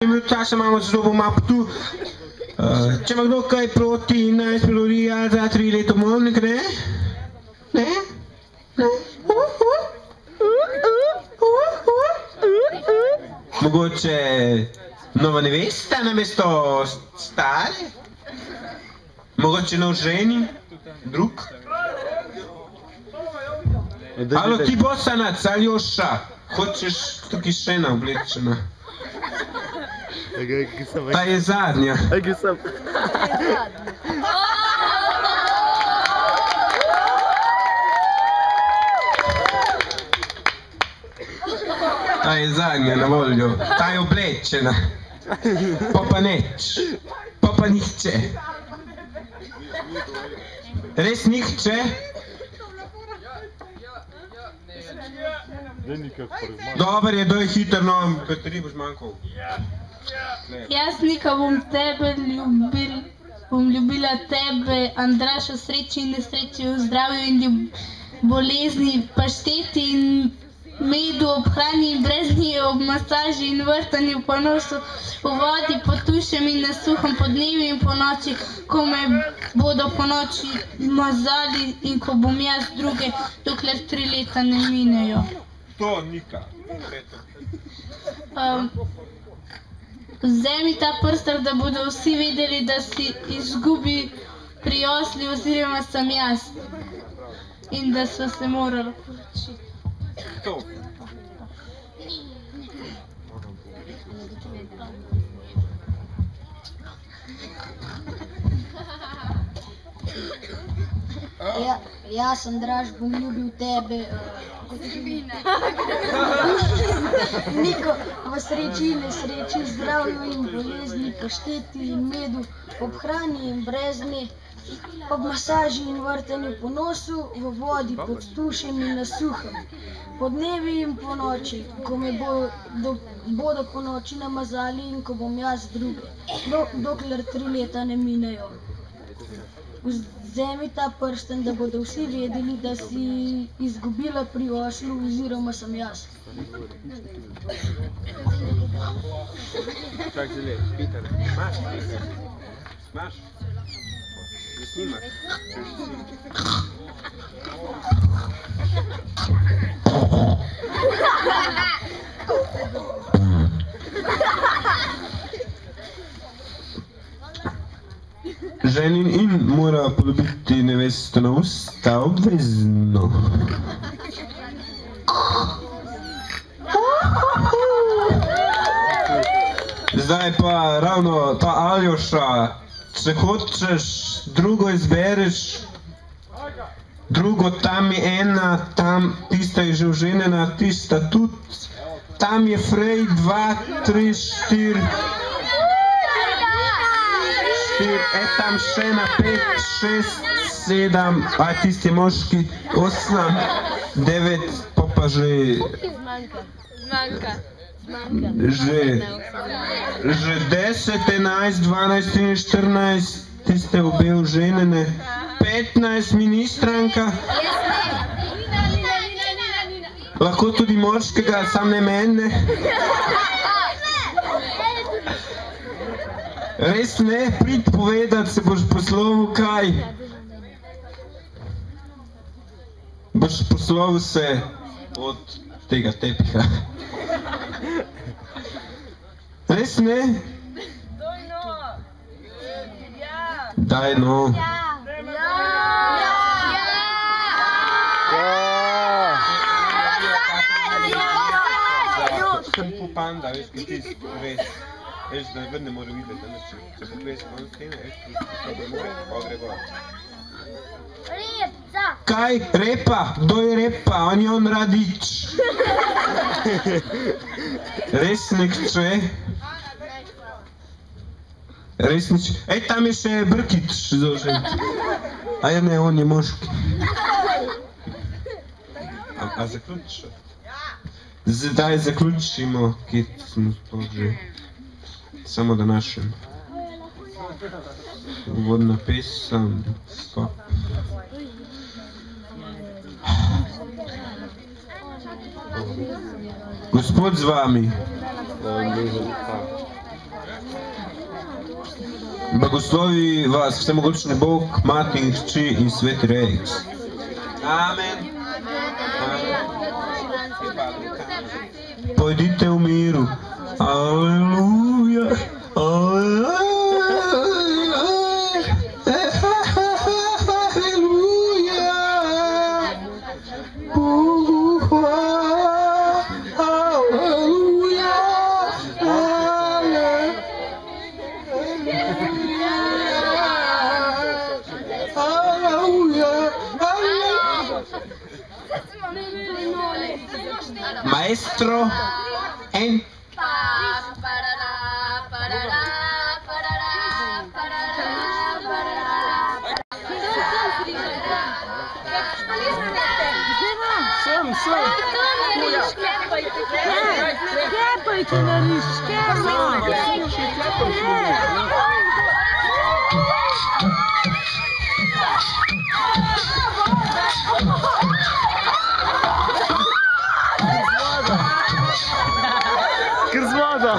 minut časa imamo, zato bom malo tu. Če ima kdo kaj proti 11 melodij ali za 3 leto molnik, ne? Ne? Ne? Mogoče nova nevesta namesto stare? Mogoče nov ženi? Drug? Alo, ti Bosanac, Aljoša, hočeš tukaj še ena oblečena? Ta je zadnja. Ta je zadnja na voljo, ta je oblečena. Pa neč, pa nihče. Res nihče? Dobar je, doj hiter, no, baterij boš manjkal. Jaz, Nika, bom ljubila tebe, Andraž, v sreči in nesreči, v zdravju in bolezni, pašteti in medu, ob hrani in brezni, ob masaži in vrtanju, po nosu, v vodi, po tušem in na suhem, po dnevi in po noči, ko me bodo po noči mazali in ko bom jaz druge, dokler 3 leta ne minejo. To, Nika. Vzemi ta prstak, da bodo vsi vedeli, da si izgubi pri osli oziroma sem jaz. In da so se morali poročiti. To. Jaz, Andraž, bom ljubil tebe, Niko, v sreči in nesreči, zdravju in bolezni, pašteti in medu, ob hrani in brezni, ob masaži in vrtanju po nosu, v vodi, pod tušem in na suhem, po dnevi in po noči, ko me bodo po noči namazali in ko bom jaz druge, dokler 3 leta ne minejo. Vzemi ta prsten, da bodo vsi vedeli, da si izgubila pri oslu oziroma sem jaz. Čak želi, Peter, imaš Peter? Imaš? Da snimaš? Ženin in mora poljubiti nevesto na usta obvezno. Zdaj pa ravno ta Aljoša, če hočeš drugo izbereš, drugo tam je ena, tam tista je že oženjena, tista tudi, tam je Frej 2, 3, 4, tam še na 5, 6, 7, a tisti moški 8, 9, pa že... Že 10, 11, 12, 13, 14, tiste obe oženjene, 15 ministranka. Lahko tudi moškega, sam ne mene. Res ne, prid povedat, se boš poslovil kaj. Boš poslovil se od tega tepiha. Res ne? Daj no. Sem popanda, veš, ki ti res. Veš, da ne more videti, da če pogledaš konc scene, veš, da ne more, pa gre gor. Repca! Kaj? Repa? Kdo je Repa? On je on Radič. Res nihče? Res nihče? Ej, tam je še Brkič zožen. A ja ne, on je moški. A zaključiš? Zdaj zaključimo, kje smo to že. Samo da našem. Uvodna pesem, stop. Gospod z vami. Blagoslovi vas vsemogočni Bog, Mati in Hči in Sveti Rejk. Amen. Pojdite v miru. Aleluja. Aleluja. Bogu hvala. Aleluja. Maestro en Sklepajte na riž, Ker zmada!